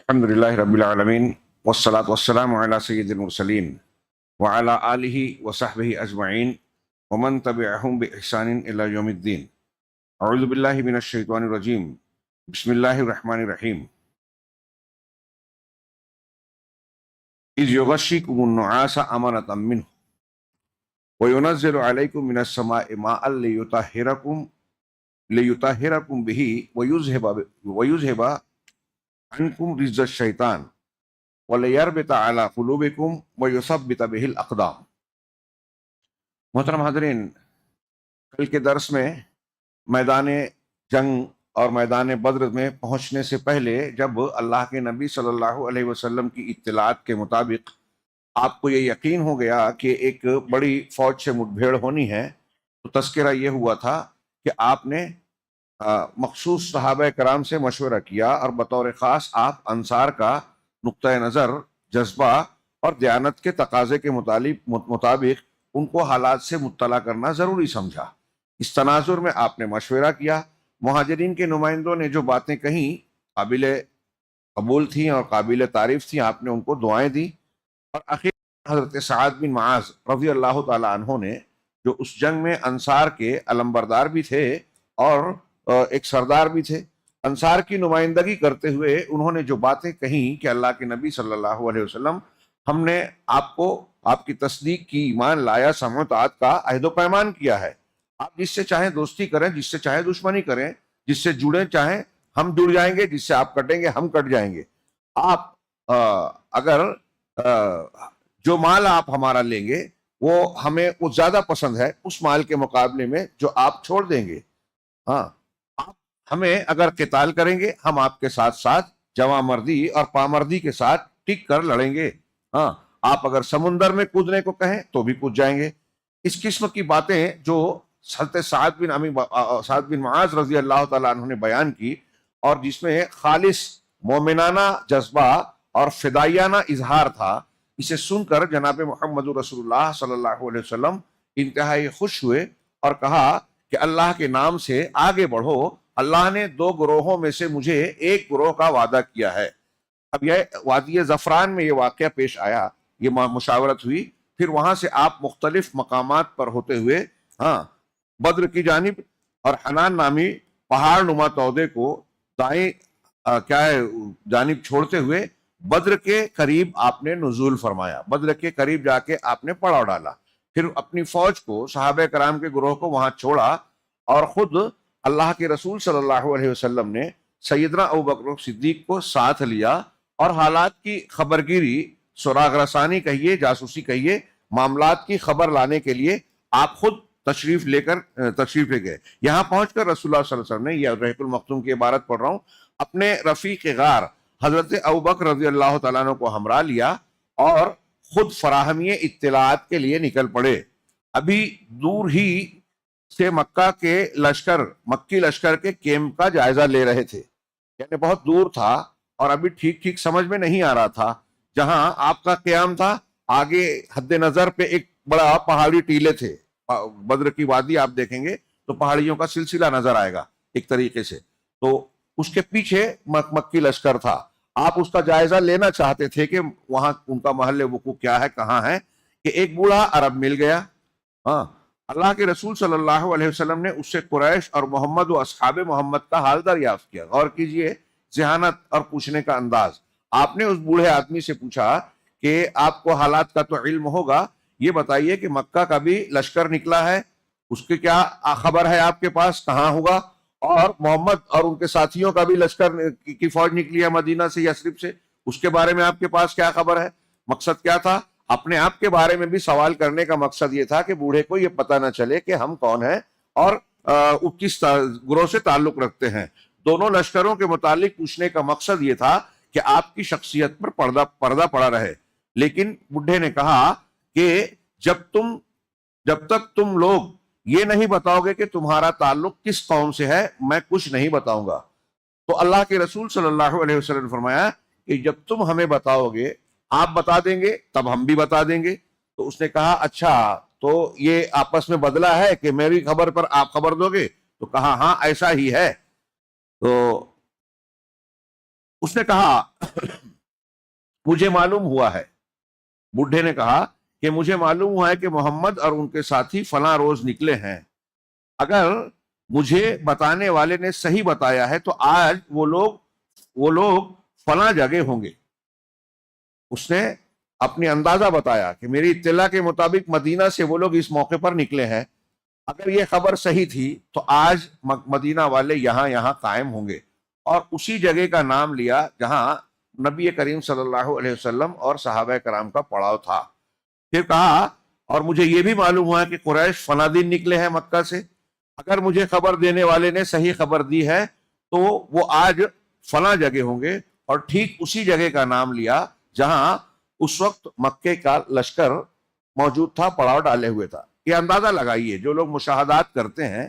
الحمدللہ رب العالمین والصلاة والسلام علی سید المرسلین وعلی آلہ وصحبہ اجمعین ومن تبعہم بإحسان الی یوم الدین۔ اعوذ باللہ من الشیطان الرجیم، بسم اللہ الرحمن الرحیم۔ اذ یغشیکم النعاس امنۃ منہ وینزل علیکم من السماء ماء لیطہرکم بہ ویذہب عنکم رجز الشیطان وَلِيَرْبِطَ عَلَىٰ قُلُوبِكُمْ وَيُثَبِّتَ بِهِ الْأَقْدَامَ۔ محترم حاضرین، کل کے درس میں میدان جنگ اور میدان بدر میں پہنچنے سے پہلے جب اللہ کے نبی صلی اللہ علیہ وسلم کی اطلاعات کے مطابق آپ کو یہ یقین ہو گیا کہ ایک بڑی فوج سے مٹ بھیڑ ہونی ہے، تو تذکرہ یہ ہوا تھا کہ آپ نے مخصوص صحابہ کرام سے مشورہ کیا اور بطور خاص آپ انصار کا نقطۂ نظر، جذبہ اور دیانت کے تقاضے کے مطابق ان کو حالات سے مطلع کرنا ضروری سمجھا۔ اس تناظر میں آپ نے مشورہ کیا۔ مہاجرین کے نمائندوں نے جو باتیں کہیں قابل قبول تھیں اور قابل تعریف تھیں، آپ نے ان کو دعائیں دی، اور آخر حضرت سعد بن معاذ رضی اللہ تعالی عنہ نے، جو اس جنگ میں انصار کے علمبردار بھی تھے اور ایک سردار بھی تھے، انصار کی نمائندگی کرتے ہوئے انہوں نے جو باتیں کہیں کہ اللہ کے نبی صلی اللہ علیہ وسلم، ہم نے آپ کو آپ کی تصدیق کی، ایمان لایا، سمع و طاعت کا عہد و پیمان کیا ہے۔ آپ جس سے چاہیں دوستی کریں، جس سے چاہیں دشمنی کریں، جس سے جڑیں چاہیں ہم جڑ جائیں گے، جس سے آپ کٹیں گے ہم کٹ جائیں گے۔ آپ اگر جو مال آپ ہمارا لیں گے وہ ہمیں وہ زیادہ پسند ہے اس مال کے مقابلے میں جو آپ چھوڑ دیں گے۔ ہاں، ہمیں اگر قتال کریں گے ہم آپ کے ساتھ ساتھ جواں مردی اور پامردی کے ساتھ ٹک کر لڑیں گے۔ ہاں، آپ اگر سمندر میں کودنے کو کہیں تو بھی کود جائیں گے۔ اس قسم کی باتیں جو حضرت سعد بن معاذ رضی اللہ تعالیٰ عنہ نے بیان کی، اور جس میں خالص مومنانہ جذبہ اور فدائیانہ اظہار تھا، اسے سن کر جناب محمد رسول اللہ صلی اللہ علیہ وسلم انتہائی خوش ہوئے اور کہا کہ اللہ کے نام سے آگے بڑھو، اللہ نے دو گروہوں میں سے مجھے ایک گروہ کا وعدہ کیا ہے۔ اب یہ وادی زفران میں یہ واقعہ پیش آیا، یہ مشاورت ہوئی، پھر وہاں سے آپ مختلف مقامات پر ہوتے ہوئے بدر کی جانب اور حنان نامی پہاڑ نما تودے کو دائیں جانب چھوڑتے ہوئے بدر کے قریب آپ نے نزول فرمایا، بدر کے قریب جا کے آپ نے پڑاؤ ڈالا، پھر اپنی فوج کو، صحابہ کرام کے گروہ کو وہاں چھوڑا، اور خود اللہ کے رسول صلی اللہ علیہ وسلم نے سیدنا ابوبکر صدیق کو ساتھ لیا، اور حالات کی خبرگیری، سراغ رسانی کہیے، جاسوسی کہیے، معاملات کی خبر لانے کے لیے آپ خود تشریف لے گئے۔ یہاں پہنچ کر رسول اللہ صلی اللہ علیہ وسلم نے، یہ رحیق المختوم کی عبارت پڑھ رہا ہوں، اپنے رفیق غار حضرت ابوبکر رضی اللہ تعالیٰ عنہ کو ہمراہ لیا اور خود فراہمی اطلاعات کے لیے نکل پڑے۔ ابھی دور ہی سے مکی لشکر کے کیمپ کا جائزہ لے رہے تھے، یعنی بہت دور تھا اور ابھی ٹھیک سمجھ میں نہیں آ رہا تھا۔ جہاں آپ کا قیام تھا، آگے حد نظر پہ ایک بڑا پہاڑی ٹیلے تھے، بدر کی وادی آپ دیکھیں گے تو پہاڑیوں کا سلسلہ نظر آئے گا ایک طریقے سے، تو اس کے پیچھے مکی لشکر تھا۔ آپ اس کا جائزہ لینا چاہتے تھے کہ وہاں ان کا محل وقوع کیا ہے، کہاں ہے، کہ ایک بوڑھا عرب مل گیا۔ ہاں، اللہ کے رسول صلی اللہ علیہ وسلم نے اس سے قریش اور محمد و اصحاب محمد کا حال دریافت کیا۔ غور کیجئے ذہانت اور پوچھنے کا انداز۔ آپ نے اس بوڑھے آدمی سے پوچھا کہ آپ کو حالات کا تو علم ہوگا، یہ بتائیے کہ مکہ کا بھی لشکر نکلا ہے، اس کی کیا خبر ہے آپ کے پاس، کہاں ہوگا، اور محمد اور ان کے ساتھیوں کا بھی لشکر کی فوج نکلی ہے مدینہ سے، یثرب سے، اس کے بارے میں آپ کے پاس کیا خبر ہے۔ مقصد کیا تھا؟ اپنے آپ کے بارے میں بھی سوال کرنے کا مقصد یہ تھا کہ بوڑھے کو یہ پتہ نہ چلے کہ ہم کون ہیں اور کس گروہ سے تعلق رکھتے ہیں۔ دونوں لشکروں کے متعلق پوچھنے کا مقصد یہ تھا کہ آپ کی شخصیت پر پردہ پڑا رہے۔ لیکن بوڑھے نے کہا کہ جب تک تم لوگ یہ نہیں بتاؤ گے کہ تمہارا تعلق کس قوم سے ہے، میں کچھ نہیں بتاؤں گا۔ تو اللہ کے رسول صلی اللہ علیہ وسلم نے فرمایا کہ جب تم ہمیں بتاؤ گے، آپ بتا دیں گے، تب ہم بھی بتا دیں گے۔ تو اس نے کہا اچھا، تو یہ آپس میں بدلہ ہے کہ میری خبر پر آپ خبر دو گے؟ تو کہا ہاں ایسا ہی ہے۔ تو اس نے کہا مجھے معلوم ہوا ہے، بڈھے نے کہا کہ مجھے معلوم ہوا ہے کہ محمد اور ان کے ساتھی فلاں روز نکلے ہیں، اگر مجھے بتانے والے نے صحیح بتایا ہے تو آج وہ لوگ فلاں جگہ ہوں گے۔ اس نے اپنی اندازہ بتایا کہ میری اطلاع کے مطابق مدینہ سے وہ لوگ اس موقع پر نکلے ہیں، اگر یہ خبر صحیح تھی تو آج مدینہ والے یہاں قائم ہوں گے، اور اسی جگہ کا نام لیا جہاں نبی کریم صلی اللہ علیہ وسلم اور صحابہ کرام کا پڑاؤ تھا۔ پھر کہا اور مجھے یہ بھی معلوم ہوا کہ قریش فلاں دن نکلے ہیں مکہ سے، اگر مجھے خبر دینے والے نے صحیح خبر دی ہے تو وہ آج فلاں جگہ ہوں گے، اور ٹھیک اسی جگہ کا نام لیا جہاں اس وقت مکے کا لشکر موجود تھا، پڑاؤ ڈالے ہوئے تھا۔ یہ اندازہ لگائیے، جو لوگ مشاہدات کرتے ہیں،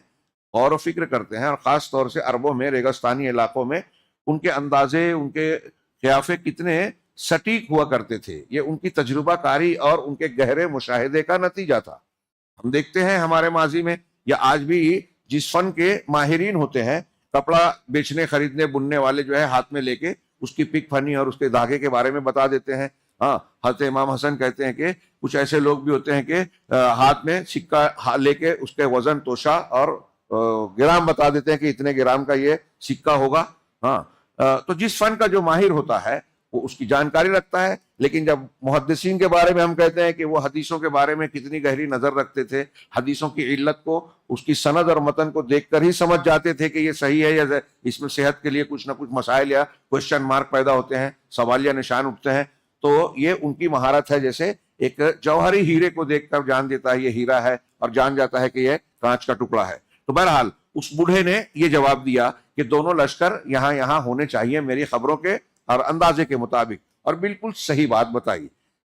غور و فکر کرتے ہیں، اور خاص طور سے عربوں میں، ریگستانی علاقوں میں ان کے اندازے، ان کے قیافے کتنے سٹیک ہوا کرتے تھے، یہ ان کی تجربہ کاری اور ان کے گہرے مشاہدے کا نتیجہ تھا۔ ہم دیکھتے ہیں ہمارے ماضی میں یا آج بھی جس فن کے ماہرین ہوتے ہیں، کپڑا بیچنے، خریدنے، بننے والے جو ہے ہاتھ میں لے کے اس کی پک فنی اور اس کے دھاگے کے بارے میں بتا دیتے ہیں۔ ہاں، حضرت امام حسن کہتے ہیں کہ کچھ ایسے لوگ بھی ہوتے ہیں کہ ہاتھ میں سکہ لے کے اس کے وزن توشا اور گرام بتا دیتے ہیں کہ اتنے گرام کا یہ سکہ ہوگا۔ ہاں، تو جس فن کا جو ماہر ہوتا ہے وہ اس کی جانکاری رکھتا ہے، لیکن جب محدثین کے بارے میں ہم کہتے ہیں کہ وہ حدیثوں کے بارے میں کتنی گہری نظر رکھتے تھے، حدیثوں کی علت کو، اس کی سند اور متن کو دیکھ کر ہی سمجھ جاتے تھے کہ یہ صحیح ہے یا اس میں صحت کے لیے کچھ نہ کچھ مسائل یا کوشچن مارک پیدا ہوتے ہیں، سوالیہ نشان اٹھتے ہیں، تو یہ ان کی مہارت ہے۔ جیسے ایک جوہری ہیرے کو دیکھ کر جان دیتا ہے یہ ہیرا ہے، اور جان جاتا ہے کہ یہ کانچ کا ٹکڑا ہے۔ تو بہرحال اس بوڑھے نے یہ جواب دیا کہ دونوں لشکر یہاں ہونے چاہیے میری خبروں کے اور اندازے کے مطابق، اور بالکل صحیح بات بتائی۔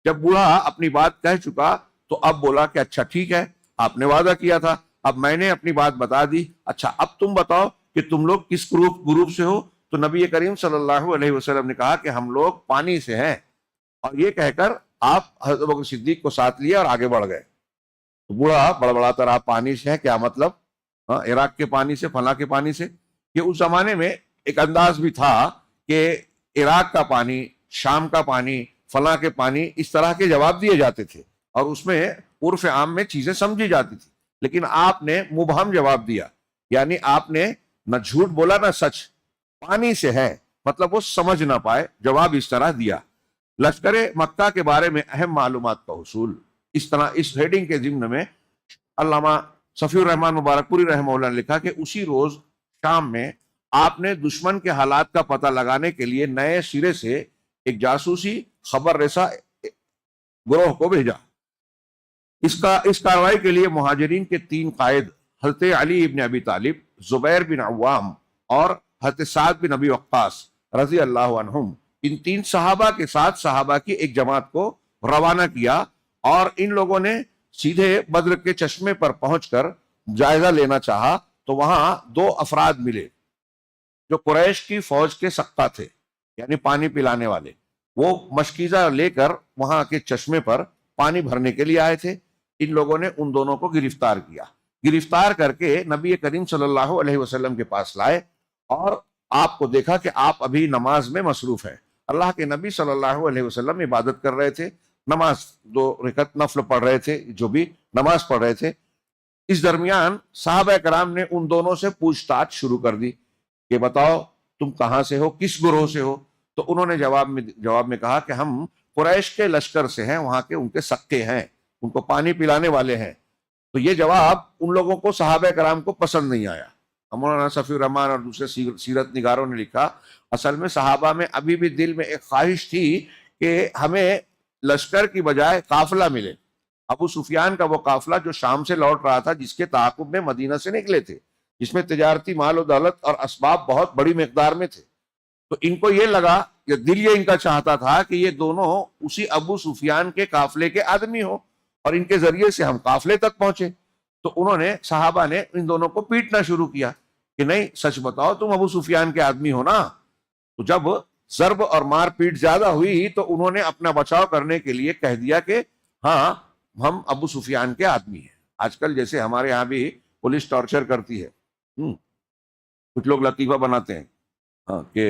جب بوڑھا اپنی بات کہہ چکا تو اب بولا کہ اچھا ٹھیک ہے، آپ نے وعدہ کیا تھا، اب میں نے اپنی بات بتا دی، اچھا اب تم بتاؤ کہ تم لوگ کس گروپ سے ہو؟ تو نبی کریم صلی اللہ علیہ وسلم نے کہا کہ ہم لوگ پانی سے ہیں، اور یہ کہہ کر آپ حضرت ابوبکر صدیق کو ساتھ لیے اور آگے بڑھ گئے۔ تو بوڑھا بڑبڑاتا رہا، پانی سے ہیں کیا مطلب؟ ہاں، عراق کے پانی سے، فلاں کے پانی سے۔ یہ اس زمانے میں ایک انداز بھی تھا کہ عراق کا پانی، شام کا پانی، فلاں کے پانی، اس طرح کے جواب دیے جاتے تھے، اور اس میں عرف عام میں چیزیں سمجھی جاتی تھی۔ لیکن آپ نے مبہم جواب دیا، یعنی آپ نے نہ جھوٹ بولا نہ سچ، پانی سے ہے مطلب وہ سمجھ نہ پائے، جواب اس طرح دیا۔ لشکر مکہ کے بارے میں اہم معلومات کا حصول، اس طرح اس ہیڈنگ کے ضمن میں علامہ صفی الرحمان مبارک پوری رحمہ اللہ نے لکھا کہ اسی روز شام میں آپ نے دشمن کے حالات کا پتہ لگانے کے لیے نئے سرے سے ایک جاسوسی خبر رساں گروہ کو بھیجا۔ اس کارروائی کے لیے مہاجرین کے 3 قائد، حضرت علی ابن ابی طالب، زبیر بن عوام اور حضرت سعد بن ابی وقاص رضی اللہ عنہم، ان 3 صحابہ کے ساتھ صحابہ کی ایک جماعت کو روانہ کیا، اور ان لوگوں نے سیدھے بدر کے چشمے پر پہنچ کر جائزہ لینا چاہا تو وہاں 2 افراد ملے جو قریش کی فوج کے سقا تھے، یعنی پانی پلانے والے۔ وہ مشکیزہ لے کر وہاں کے چشمے پر پانی بھرنے کے لیے آئے تھے۔ ان لوگوں نے ان دونوں کو گرفتار کیا، گرفتار کر کے نبی کریم صلی اللہ علیہ وسلم کے پاس لائے، اور آپ کو دیکھا کہ آپ ابھی نماز میں مصروف ہیں۔ اللہ کے نبی صلی اللہ علیہ وسلم عبادت کر رہے تھے، نماز 2 رکعت نفل پڑھ رہے تھے، جو بھی نماز پڑھ رہے تھے۔ اس درمیان صحابہ کرام نے ان دونوں سے پوچھ تاچھ شروع کر دی کہ بتاؤ تم کہاں سے ہو، کس گروہ سے ہو؟ تو انہوں نے جواب میں کہا کہ ہم قریش کے لشکر سے ہیں، وہاں کے ان کے سقے ہیں، ان کو پانی پلانے والے ہیں۔ تو یہ جواب ان لوگوں کو، صحابہ کرام کو پسند نہیں آیا۔ مولانا صفی الرحمان اور دوسرے سیرت نگاروں نے لکھا اصل میں صحابہ میں ابھی بھی دل میں ایک خواہش تھی کہ ہمیں لشکر کی بجائے قافلہ ملے۔ ابو سفیان کا وہ قافلہ جو شام سے لوٹ رہا تھا، جس کے تعاقب میں مدینہ سے نکلے تھے، جس میں تجارتی مال و دولت اور اسباب بہت بڑی مقدار میں تھے، تو ان کو یہ لگا، یا دل یہ ان کا چاہتا تھا کہ یہ دونوں اسی ابو سفیان کے قافلے کے آدمی ہوں، اور ان کے ذریعے سے ہم قافلے تک پہنچے۔ تو انہوں نے، صحابہ نے ان دونوں کو پیٹنا شروع کیا کہ نہیں، سچ بتاؤ تم ابو سفیان کے آدمی ہو نا؟ تو جب ضرب اور مار پیٹ زیادہ ہوئی تو انہوں نے اپنا بچاؤ کرنے کے لیے کہہ دیا کہ ہاں ہم ابو سفیان کے آدمی ہیں۔ آج کل جیسے ہمارے ہاں بھی پولیس ٹارچر کرتی ہے، کچھ لوگ لطیفہ بناتے ہیں، ہاں کہ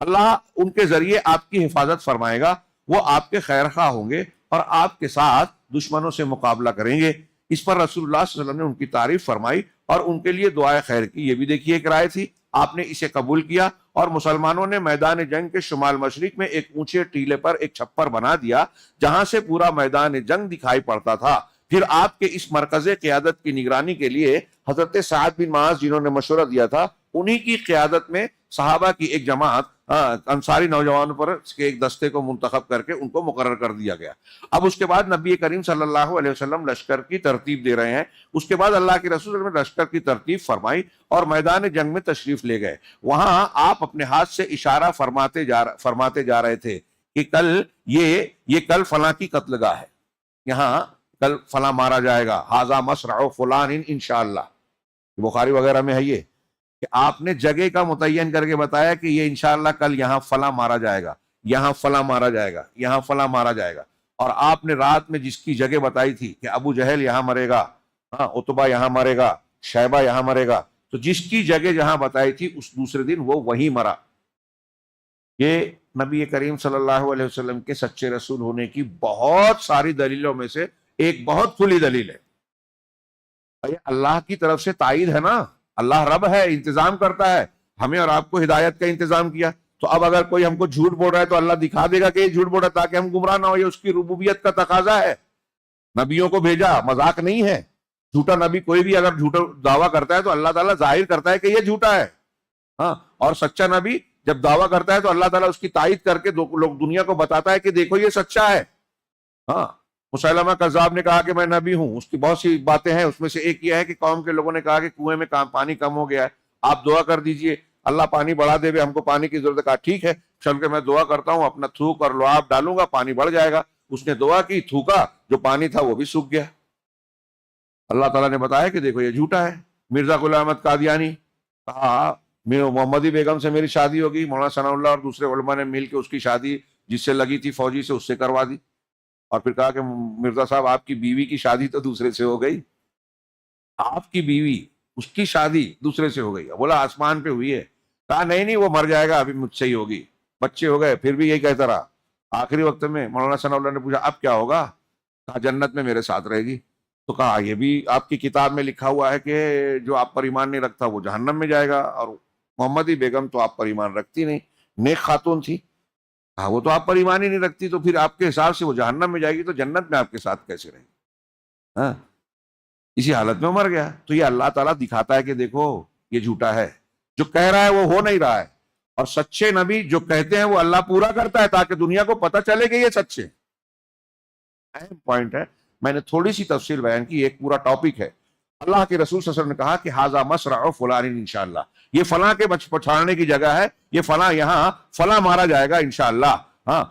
اللہ ان کے ذریعے آپ کی حفاظت فرمائے گا، وہ آپ کے خیر خواہ ہوں گے اور آپ کے ساتھ دشمنوں سے مقابلہ کریں گے۔ اس پر رسول اللہ صلی اللہ علیہ وسلم نے ان کی تعریف فرمائی اور ان کے لیے دعائے خیر کی۔ یہ بھی دیکھیے ایک رائے تھی، آپ نے اسے قبول کیا اور مسلمانوں نے میدان جنگ کے شمال مشرق میں ایک اونچے ٹیلے پر ایک چھپر بنا دیا جہاں سے پورا میدان جنگ دکھائی پڑتا تھا۔ پھر آپ کے اس مرکز قیادت کی نگرانی کے لیے حضرت سعد بن معاذ جنہوں نے مشورہ دیا تھا، انہی کی قیادت میں صحابہ کی ایک جماعت انصاری نوجوانوں پر ایک دستے کو منتخب کر کے ان کو مقرر کر دیا گیا۔ اب اس کے بعد نبی کریم صلی اللہ علیہ وسلم لشکر کی ترتیب دے رہے ہیں۔ اس کے بعد اللہ کے رسول صلی اللہ علیہ وسلم نے لشکر کی ترتیب فرمائی اور میدان جنگ میں تشریف لے گئے۔ وہاں آپ اپنے ہاتھ سے اشارہ فرماتے جا رہے تھے کہ کل یہ کل فلاں کی قتل گاہ ہے، یہاں کل فلاں مارا جائے گا، ھذا مصرع فلان انشاءاللہ۔ بخاری وغیرہ میں ہے یہ کہ آپ نے جگہ کا متعین کر کے بتایا کہ یہ انشاءاللہ کل یہاں فلاں مارا جائے گا، یہاں فلاں مارا جائے گا، یہاں فلاں مارا جائے گا۔ اور آپ نے رات میں جس کی جگہ بتائی تھی کہ ابو جہل یہاں مرے گا، عتبہ یہاں مرے گا، شیبہ یہاں مرے گا، تو جس کی جگہ جہاں بتائی تھی اس دوسرے دن وہ وہیں مرا۔ یہ نبی کریم صلی اللہ علیہ وسلم کے سچے رسول ہونے کی بہت ساری دلیلوں میں سے ایک بہت کھلی دلیل ہے۔ یہ اللہ کی طرف سے تائید ہے نا، اللہ رب ہے، انتظام کرتا ہے، ہمیں اور آپ کو ہدایت کا انتظام کیا۔ تو اب اگر کوئی ہم کو جھوٹ بول رہا ہے تو اللہ دکھا دے گا کہ یہ جھوٹ بول رہا ہے تاکہ ہم گمراہ نہ ہو، یہ اس کی ربوبیت کا تقاضا ہے۔ نبیوں کو بھیجا، مذاق نہیں ہے۔ جھوٹا نبی کوئی بھی اگر جھوٹا دعویٰ کرتا ہے تو اللہ تعالیٰ ظاہر کرتا ہے کہ یہ جھوٹا ہے، اور سچا نبی جب دعویٰ کرتا ہے تو اللہ تعالیٰ اس کی تائید کر کے لوگ دنیا کو بتاتا ہے کہ دیکھو یہ سچا ہے۔ مسیلمہ کذاب نے کہا کہ میں نبی ہوں، اس کی بہت سی باتیں ہیں، اس میں سے ایک یہ ہے کہ قوم کے لوگوں نے کہا کہ کنویں میں پانی کم ہو گیا ہے، آپ دعا کر دیجئے اللہ پانی بڑھا دے، ہم کو پانی کی ضرورت ہے۔ کہا ٹھیک ہے، چل کے میں دعا کرتا ہوں، اپنا تھوک اور لعاب ڈالوں گا، پانی بڑھ جائے گا۔ اس نے دعا کی، تھوکا، جو پانی تھا وہ بھی سوکھ گیا۔ اللہ تعالیٰ نے بتایا کہ دیکھو یہ جھوٹا ہے۔ مرزا غلام احمد قادیانی کہا محمدی بیگم سے میری شادی ہوگی، مولانا ثناء اللہ اور دوسرے علماء نے مل کے اس کی شادی جس سے لگی تھی فوجی سے اس سے کروا دی، اور پھر کہا کہ مرزا صاحب آپ کی بیوی کی شادی تو دوسرے سے ہو گئی، آپ کی بیوی اس کی شادی دوسرے سے ہو گئی۔ بولا آسمان پہ ہوئی ہے۔ کہا نہیں وہ مر جائے گا، ابھی مجھ سے ہی ہوگی۔ بچے ہو گئے، پھر بھی یہی کہتا رہا۔ آخری وقت میں مولانا ثناء اللہ نے پوچھا اب کیا ہوگا؟ کہا جنت میں میرے ساتھ رہے گی۔ تو کہا یہ بھی آپ کی کتاب میں لکھا ہوا ہے کہ جو آپ پر ایمان نہیں رکھتا وہ جہنم میں جائے گا، اور محمدی بیگم تو آپ پر ایمان رکھتی نہیں، نیک خاتون تھی۔ کہا وہ تو آپ پر ایمان ہی نہیں رکھتی، تو پھر آپ کے حساب سے وہ جہنم میں جائے گی، تو جنت میں آپ کے ساتھ کیسے رہے گی؟ اسی حالت میں مر گیا۔ تو یہ اللہ تعالیٰ دکھاتا ہے کہ دیکھو یہ جھوٹا ہے، جو کہہ رہا ہے وہ ہو نہیں رہا ہے، اور سچے نبی جو کہتے ہیں وہ اللہ پورا کرتا ہے تاکہ دنیا کو پتہ چلے کہ یہ سچے۔ اہم پوائنٹ ہے، میں نے تھوڑی سی تفصیل بیان کی، ایک پورا ٹاپک ہے۔ اللہ کے رسول صلی اللہ علیہ وسلم نے کہا کہ ھذا مصرع فلان انشاءاللہ، یہ فلاں کے پچھاڑنے کی جگہ ہے، یہ فلاں یہاں فلاں مارا جائے گا انشاءاللہ۔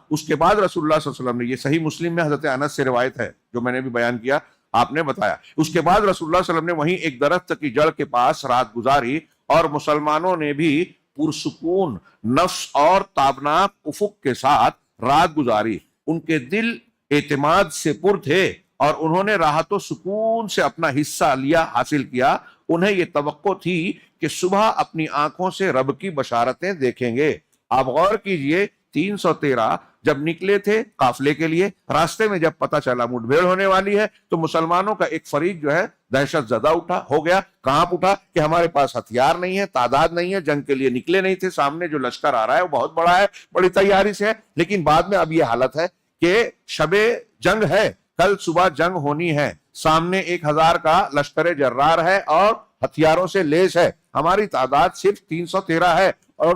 اس کے بعد رسول اللہ صلی اللہ علیہ وسلم نے، یہ صحیح مسلم میں حضرت انس سے روایت ہے جو میں نے بھی بیان کیا، آپ نے بتایا، اس کے بعد رسول اللہ صلی اللہ علیہ وسلم نے وہیں ایک درخت کی جڑ کے پاس رات گزاری، اور مسلمانوں نے بھی پرسکون نفس اور تابناک افق کے ساتھ رات گزاری۔ ان کے دل اعتماد سے پر تھے اور انہوں نے راحت و سکون سے اپنا حصہ حاصل کیا۔ انہیں یہ توقع تھی کہ صبح اپنی آنکھوں سے رب کی بشارتیں دیکھیں گے۔ آپ غور کیجئے، 313 جب نکلے تھے قافلے کے لیے، راستے میں جب پتہ چلا مٹ بھیڑ ہونے والی ہے تو مسلمانوں کا ایک فریق جو ہے دہشت زدہ ہو گیا، کانپ اٹھا کہ ہمارے پاس ہتھیار نہیں ہے، تعداد نہیں ہے، جنگ کے لیے نکلے نہیں تھے، سامنے جو لشکر آ رہا ہے وہ بہت بڑا ہے، بڑی تیاری سے ہے۔ لیکن بعد میں اب یہ حالت ہے کہ شب جنگ ہے، کل صبح جنگ ہونی ہے، سامنے 1000 کا لشکر جرار ہے اور ہتھیاروں سے لیس ہے، ہماری تعداد صرف 313 ہے، اور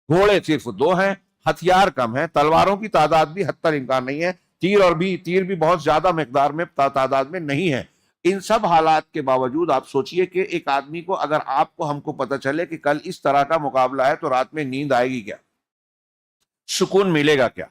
گھوڑے صرف 2 ہیں، ہتھیار کم ہیں، تلواروں کی تعداد بھی حتی الامکان نہیں ہے، تیر بھی بہت زیادہ مقدار میں تعداد میں نہیں ہے۔ ان سب حالات کے باوجود آپ سوچئے کہ ایک آدمی کو، اگر آپ کو ہم کو پتہ چلے کہ کل اس طرح کا مقابلہ ہے تو رات میں نیند آئے گی کیا؟ سکون ملے گا کیا؟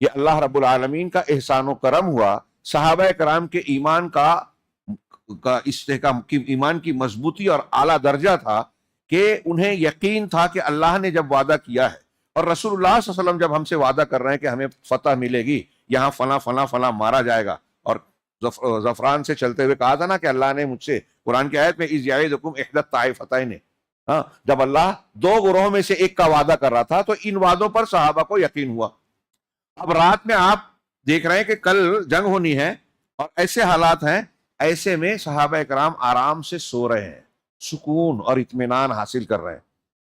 یہ اللہ رب العالمین کا احسان و کرم ہوا، صحابہ کرام کے ایمان کا استحکام، ایمان کی مضبوطی اور اعلیٰ درجہ تھا کہ انہیں یقین تھا کہ اللہ نے جب وعدہ کیا ہے، اور رسول اللہ صلی اللہ علیہ وسلم جب ہم سے وعدہ کر رہے ہیں کہ ہمیں فتح ملے گی، یہاں فلاں فلاں فلاں مارا جائے گا، اور زفران سے چلتے ہوئے کہا تھا نا کہ اللہ نے مجھ سے قرآن کی آیت میں اذ یعدکم احدی الطائفتین، ہاں، جب اللہ دو گروہوں میں سے ایک کا وعدہ کر رہا تھا تو ان وعدوں پر صحابہ کو یقین ہوا. اب رات میں آپ دیکھ رہے ہیں کہ کل جنگ ہونی ہے اور ایسے حالات ہیں، ایسے میں صحابہ کرام آرام سے سو رہے ہیں، سکون اور اطمینان حاصل کر رہے ہیں.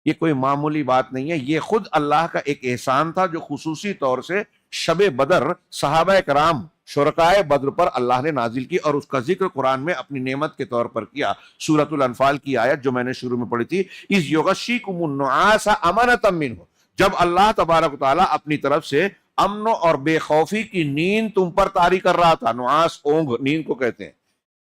یہ کوئی معمولی بات نہیں ہے، یہ خود اللہ کا ایک احسان تھا جو خصوصی طور سے شب بدر صحابہ کرام شرکائے بدر پر اللہ نے نازل کی، اور اس کا ذکر قرآن میں اپنی نعمت کے طور پر کیا. سورۃ الانفال کی آیت جو میں نے شروع میں پڑھی تھی، اِذْ يُغَشِّيكُمُ النُّعَاسَ أَمَنَةً مِّنْهُ، جب اللہ تبارک و تعالیٰ اپنی طرف سے امن اور بے خوفی کی نیند تم پر طاری کر رہا تھا. نعاس اونگ نیند کو کہتے ہیں،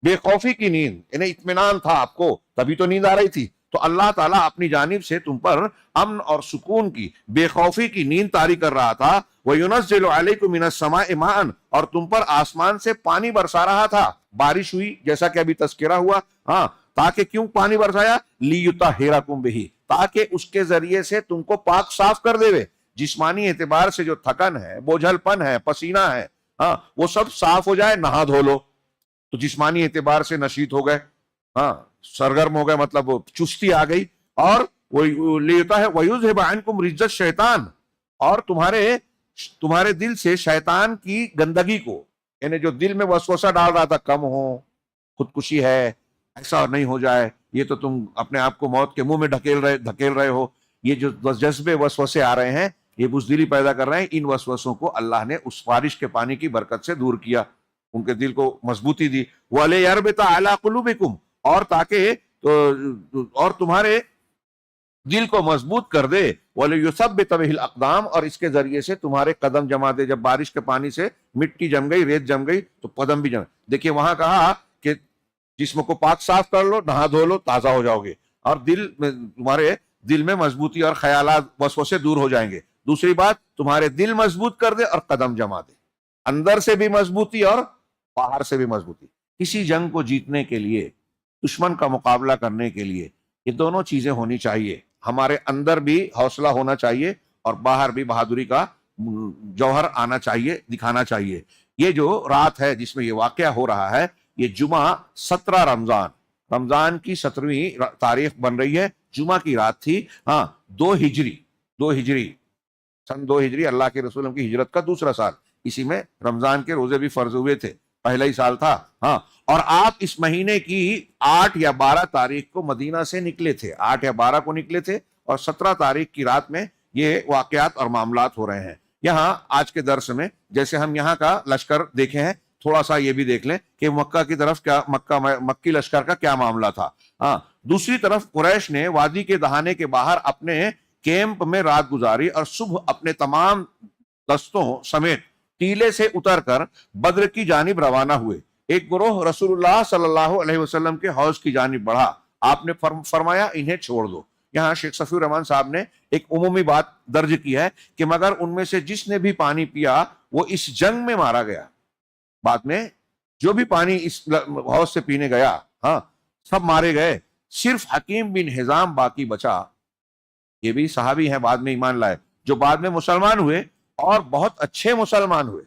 بے خوفی کی نیند، یعنی اطمینان تھا آپ کو، تبھی تو نیند آ رہی تھی. تو اللہ تعالیٰ اپنی جانب سے تم پر امن اور سکون کی، بے خوفی کی نیند طاری کر رہا تھا. وَيُنَزِّلُ عَلَيْكُم مِّنَ السَّمَاءِ مَاءً، اور تم پر آسمان سے پانی برسا رہا تھا، بارش ہوئی جیسا کہ ابھی تذکرہ ہوا. ہاں، تاکہ کیوں پانی برسایا؟ لِيُطَهِّرَكُم بِهِ، تاکہ اس کے ذریعے سے تم کو پاک صاف کر دے وے. جسمانی اعتبار سے جو تھکن ہے، بوجھل پن ہے، پسینہ ہے، ہاں، وہ سب صاف ہو جائے، نہا دھو لو تو جسمانی اعتبار سے نشیط ہو گئے، ہاں، سرگرم ہو گئے، مطلب چستی آ گئی. اور وہ لیتا ہے وَيُذْهِبَ عَنْكُمْ رِجْزَ الشَّيْطَانِ، اور تمہارے دل سے شیطان کی گندگی کو، یعنی جو دل میں وسوسہ ڈال رہا تھا کم ہو، خودکشی ہے، ایسا نہیں ہو جائے، یہ تو تم اپنے آپ کو موت کے منہ میں دھکیل رہے ہو، یہ جو جذبے وسوسے آ رہے ہیں یہ بزدلی پیدا کر رہے ہیں. ان وسوسوں کو اللہ نے اس بارش کے پانی کی برکت سے دور کیا، ان کے دل کو مضبوطی دی. وَلِيَرْبِطَ عَلَىٰ قُلُوبِكُمْ، اور تاکہ اور تمہارے دل کو مضبوط کر دے. وَلِيُثَبِّتَ بِهِ الْأَقْدَامَ، اور اس کے ذریعے سے تمہارے قدم جما دے. جب بارش کے پانی سے مٹی جم گئی، ریت جم گئی تو قدم بھی جم. دیکھیے وہاں کہا کہ جسم کو پاک صاف کر لو، نہا دھو لو، تازہ ہو جاؤ گے، اور تمہارے دل میں مضبوطی اور خیالات وسوسے دور ہو جائیں گے. دوسری بات، تمہارے دل مضبوط کر دے اور قدم جما دے، اندر سے بھی مضبوطی اور باہر سے بھی مضبوطی. کسی جنگ کو جیتنے کے لیے، دشمن کا مقابلہ کرنے کے لیے یہ دونوں چیزیں ہونی چاہیے. ہمارے اندر بھی حوصلہ ہونا چاہیے اور باہر بھی بہادری کا جوہر آنا چاہیے، دکھانا چاہیے. یہ جو رات ہے جس میں یہ واقعہ ہو رہا ہے، یہ جمعہ 17 رمضان کی 17ویں تاریخ بن رہی ہے، جمعہ کی رات تھی. ہاں، 2 ہجری سن 2 ہجری، اللہ کے رسول کی ہجرت کا دوسرا سال. اسی میں رمضان کے روزے بھی فرض ہوئے تھے، پہلا ہی سال تھا. ہاں، اور آپ اس مہینے کی 8 یا 12 تاریخ کو مدینہ سے نکلے تھے، 8 یا 12 کو نکلے تھے، اور 17 تاریخ کی رات میں یہ واقعات اور معاملات ہو رہے ہیں. یہاں آج کے درس میں جیسے ہم یہاں کا لشکر دیکھے ہیں، تھوڑا سا یہ بھی دیکھ لیں کہ مکہ کی طرف کیا، مکی لشکر کا کیا معاملہ تھا. ہاں، دوسری طرف قریش نے وادی کے دہانے کے باہر اپنے کیمپ میں رات گزاری اور صبح اپنے تمام دستوں سمیت ٹیلے سے اتر کر بدر کی جانب روانہ ہوئے. ایک گروہ رسول اللہ صلی اللہ علیہ وسلم کے حوض کی جانب بڑھا. آپ نے فرمایا انہیں چھوڑ دو. یہاں شیخ صفی الرحمان صاحب نے ایک عمومی بات درج کی ہے کہ مگر ان میں سے جس نے بھی پانی پیا وہ اس جنگ میں مارا گیا. بعد میں جو بھی پانی اس حوض سے پینے گیا، ہاں، سب مارے گئے، صرف حکیم بن حزام باقی بچا. یہ بھی صحابی ہیں، بعد میں ایمان لائے، جو بعد میں مسلمان ہوئے اور بہت اچھے مسلمان ہوئے.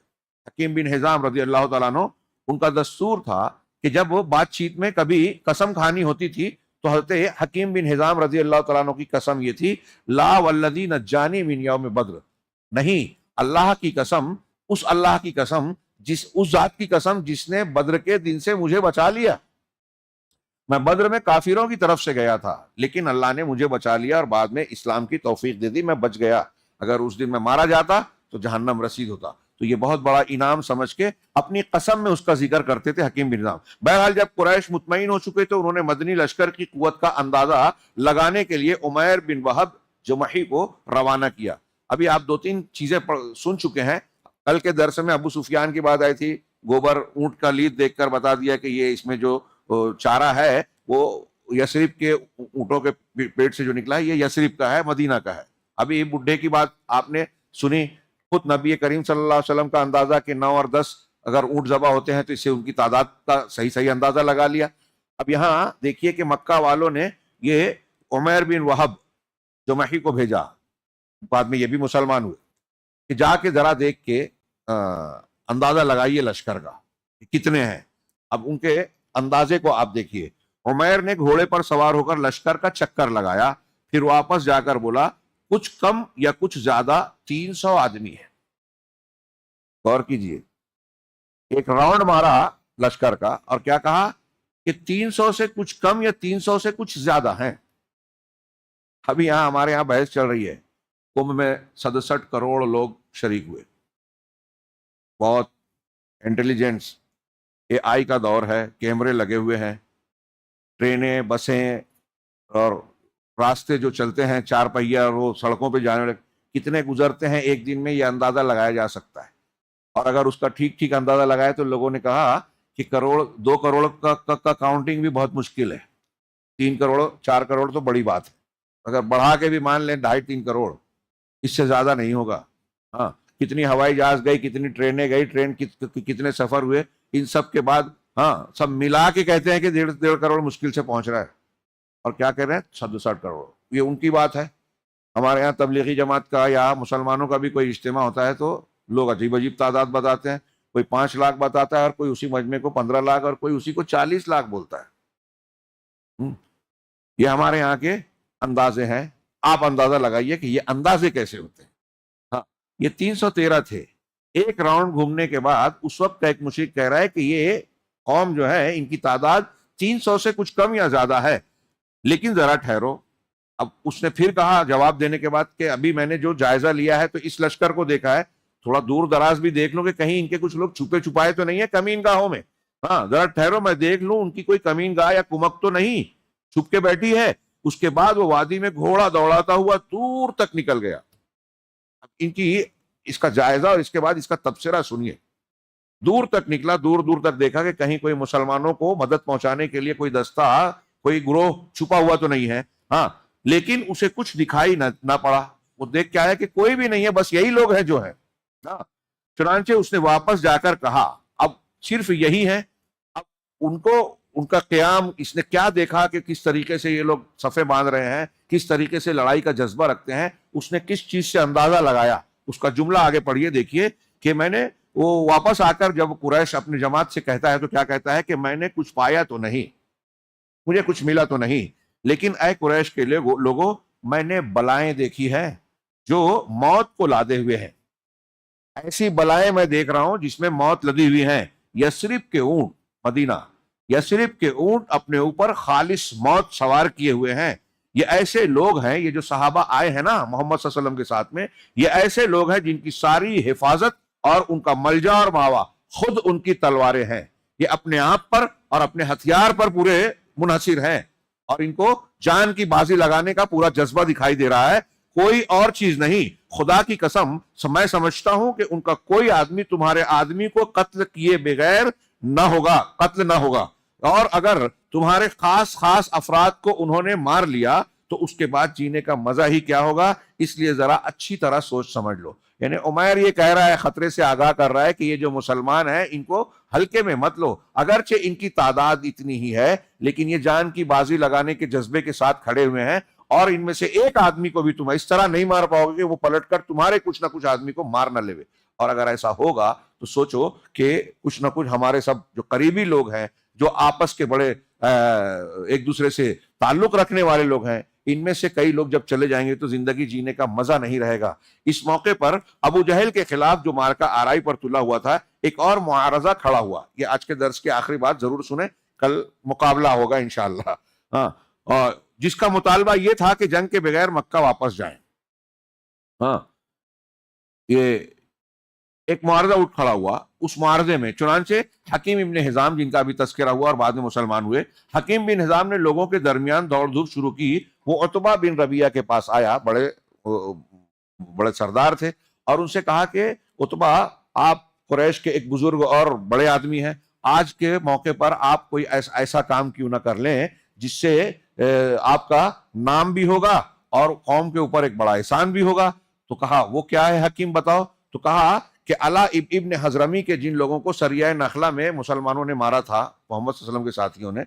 حکیم بن حزام رضی اللہ تعالیٰ عنہ، ان کا دستور تھا کہ جب وہ بات چیت میں کبھی قسم کھانی ہوتی تھی تو حضرت حکیم بن حزام رضی اللہ تعالیٰ عنہ کی قسم یہ تھی، لا والذی نجانی من یوم بدر، نہیں، اللہ کی قسم، اس اللہ کی قسم، اس ذات کی قسم جس نے بدر کے دن سے مجھے بچا لیا. میں بدر میں کافروں کی طرف سے گیا تھا لیکن اللہ نے مجھے بچا لیا اور بعد میں اسلام کی توفیق دے دی، میں بچ گیا. اگر اس دن میں مارا جاتا تو جہنم رسید ہوتا. تو یہ بہت بڑا انعام سمجھ کے اپنی قسم میں اس کا ذکر کرتے تھے حکیم بن حزام. بہرحال جب قریش مطمئن ہو چکے تو انہوں نے مدنی لشکر کی قوت کا اندازہ لگانے کے لیے عمیر بن وہب جمحی کو روانہ کیا. ابھی آپ 2-3 چیزیں سن چکے ہیں. کل کے درس میں ابو سفیان کی بات آئی تھی، گوبر اونٹ کا لید دیکھ کر بتا دیا کہ یہ اس میں جو چارہ ہے وہ یثرب کے اونٹوں کے پیٹ سے جو نکلا ہے یہ یثرب کا ہے، مدینہ کا ہے. ابھی بڈھے کی بات آپ نے سنی، خود نبی کریم صلی اللہ علیہ وسلم کا اندازہ کہ 9 اور 10 اگر اونٹ ذبح ہوتے ہیں تو اس سے ان کی تعداد کا صحیح اندازہ لگا لیا. اب یہاں دیکھیے کہ مکہ والوں نے یہ عمیر بن وہب جمحی کو بھیجا، بعد میں یہ بھی مسلمان ہوئے، کہ جا کے ذرا دیکھ کے اندازہ لگائیے لشکر کا کتنے ہیں. اب ان کے اندازے کو آپ دیکھیے، عمیر نے گھوڑے پر سوار ہو کر لشکر کا چکر لگایا، پھر واپس جا کر بولا کچھ کم یا کچھ زیادہ 300 آدمی ہے۔ غور کیجئے، ایک راؤنڈ مارا لشکر کا اور کیا کہا کہ 300 سے کچھ کم یا 300 سے کچھ زیادہ ہیں۔ ابھی یہاں ہمارے یہاں بحث چل رہی ہے، کمبھ میں 67 کروڑ لوگ شریک ہوئے، بہت انٹیلیجنس، اے آئی کا دور ہے، کیمرے لگے ہوئے ہیں، ٹرینیں، بسیں اور راستے جو چلتے ہیں چار پہیا وہ سڑکوں پہ جانے والے کتنے گزرتے ہیں ایک دن میں، یہ اندازہ لگایا جا سکتا ہے۔ اور اگر اس کا ٹھیک ٹھیک اندازہ لگائے تو لوگوں نے کہا کہ کروڑ 2 کروڑ کا کاؤنٹنگ بھی بہت مشکل ہے، 3 کروڑ 4 کروڑ تو بڑی بات ہے، اگر بڑھا کے بھی مان لیں 2.5-3 کروڑ، اس سے زیادہ نہیں ہوگا۔ ہاں، کتنی ہوائی جہاز گئی، کتنی ٹرینیں گئی، کتنے سفر ہوئے، ان سب کے بعد ہاں سب ملا کے کہتے ہیں کہ 1.5 کروڑ مشکل سے پہنچ رہا ہے، اور کیا کہہ رہے ہیں 67 کروڑ، یہ ان کی بات ہے۔ ہمارے یہاں تبلیغی جماعت کا یا مسلمانوں کا بھی کوئی اجتماع ہوتا ہے تو لوگ عجیب عجیب تعداد بتاتے ہیں، کوئی 5 لاکھ بتاتا ہے اور کوئی اسی مجمع کو 15 لاکھ اور کوئی اسی کو 40 لاکھ بولتا ہے۔ یہ ہمارے یہاں کے اندازے ہیں، آپ اندازہ لگائیے کہ یہ اندازے کیسے ہوتے ہیں۔ ہاں، یہ 313 تھے۔ ایک راؤنڈ گھومنے کے بعد اس وقت کا ایک مشرک کہہ رہا ہے کہ یہ قوم جو ہے ان کی تعداد 300 سے کچھ کم یا زیادہ ہے، لیکن ذرا ٹھہرو۔ اب اس نے پھر کہا جواب دینے کے بعد کہ ابھی میں نے جو جائزہ لیا ہے تو اس لشکر کو دیکھا ہے، تھوڑا دور دراز بھی دیکھ لوں کہ کہیں ان کے کچھ لوگ چھپے چھپائے تو نہیں ہے کمین گاہوں میں، ہاں ذرا ٹھہرو میں دیکھ لوں ان کی کوئی کمین گاہ یا کمک تو نہیں چھپ کے بیٹھی ہے۔ اس کے بعد وہ وادی میں گھوڑا دوڑاتا ہوا دور تک نکل گیا۔ اب ان کی اس کا جائزہ اور اس کے بعد اس کا تبصرہ سنیے۔ دور تک نکلا، دور دور تک دیکھا کہ کہیں کوئی مسلمانوں کو مدد پہنچانے کے لیے کوئی دستہ، کوئی گروہ چھپا ہوا تو نہیں ہے، ہاں لیکن اسے کچھ دکھائی نہ پڑا۔ وہ دیکھ کیا ہے کہ کوئی بھی نہیں ہے، بس یہی لوگ ہیں جو ہیں۔ چنانچہ اس نے واپس جا کر کہا اب صرف یہی ہے۔ اب ان کا قیام، اس نے کیا دیکھا کہ کس طریقے سے یہ لوگ صفے باندھ رہے ہیں، کس طریقے سے لڑائی کا جذبہ رکھتے ہیں، اس نے کس چیز سے اندازہ لگایا۔ اس کا جملہ آگے پڑھیے، دیکھیے کہ میں نے وہ واپس آ کر جب قریش اپنی جماعت سے کہتا ہے تو کیا کہتا ہے کہ میں نے کچھ پایا تو نہیں، مجھے کچھ ملا تو نہیں، لیکن اے قریش کے لوگوں میں نے بلائیں دیکھی ہیں جو موت کو لادے ہوئے ہیں۔ ایسی بلائیں میں دیکھ رہا ہوں جس میں موت لدی ہوئی ہیں۔ یثرب کے اونٹ، مدینہ، یثرب کے اونٹ اپنے اوپر خالص موت سوار کیے ہوئے ہیں۔ یہ ایسے لوگ ہیں، یہ جو صحابہ آئے ہیں نا محمد صلی اللہ علیہ وسلم کے ساتھ میں، یہ ایسے لوگ ہیں جن کی ساری حفاظت اور ان کا ملجا اور ماوا خود ان کی تلواریں ہیں۔ یہ اپنے آپ پر اور اپنے ہتھیار پر پورے منحصر ہیں، اور ان کو جان کی بازی لگانے کا پورا جذبہ دکھائی دے رہا ہے، کوئی اور چیز نہیں۔ خدا کی قسم میں سمجھتا ہوں کہ ان کا کوئی آدمی تمہارے آدمی کو قتل کیے بغیر قتل نہ ہوگا، اور اگر تمہارے خاص افراد کو انہوں نے مار لیا تو اس کے بعد جینے کا مزہ ہی کیا ہوگا۔ اس لیے ذرا اچھی طرح سوچ سمجھ لو۔ یعنی عمیر یہ کہہ رہا ہے، خطرے سے آگاہ کر رہا ہے کہ یہ جو مسلمان ہیں ان کو ہلکے میں مت لو، اگرچہ ان کی تعداد اتنی ہی ہے لیکن یہ جان کی بازی لگانے کے جذبے کے ساتھ کھڑے ہوئے ہیں، اور ان میں سے ایک آدمی کو بھی تم اس طرح نہیں مار پاؤ گے کہ وہ پلٹ کر تمہارے کچھ نہ کچھ آدمی کو مار نہ لے۔ اور اگر ایسا ہوگا تو سوچو کہ کچھ نہ کچھ ہمارے سب جو قریبی لوگ ہیں، جو آپس کے بڑے ایک دوسرے سے تعلق رکھنے والے لوگ ہیں، ان میں سے کئی لوگ جب چلے جائیں گے تو زندگی جینے کا مزہ نہیں رہے گا۔ اس موقع پر ابو جہل کے خلاف جو معرکہ آرائی پر تلا ہوا تھا، ایک اور معارضہ کھڑا ہوا۔ یہ آج کے درس کی آخری بات ضرور سنیں، کل مقابلہ ہوگا انشاءاللہ۔ ہاں، اور جس کا مطالبہ یہ تھا کہ جنگ کے بغیر مکہ واپس جائیں۔ ہاں، یہ ایک معارضہ اٹھ کھڑا ہوا۔ اس معارضے میں چنانچہ حکیم ابن حزام، جن کا بھی تذکرہ ہوا اور بعد میں مسلمان ہوئے، حکیم بن حزام نے لوگوں کے درمیان دوڑ دھوپ شروع کی۔ وہ عتبہ بن ربیعہ کے پاس آیا، بڑے سردار تھے، اور ان سے کہا کہ عتبہ، آپ قریش کے ایک بزرگ اور بڑے آدمی ہیں، آج کے موقع پر آپ کوئی ایسا کام کیوں نہ کر لیں جس سے آپ کا نام بھی ہوگا اور قوم کے اوپر ایک بڑا احسان بھی ہوگا۔ تو کہا وہ کیا ہے حکیم، بتاؤ۔ تو کہا کہ علا ابن حضرمی کے جن لوگوں کو سریہ نخلا میں مسلمانوں نے مارا تھا، محمد صلی اللہ علیہ وسلم کے ساتھیوں نے،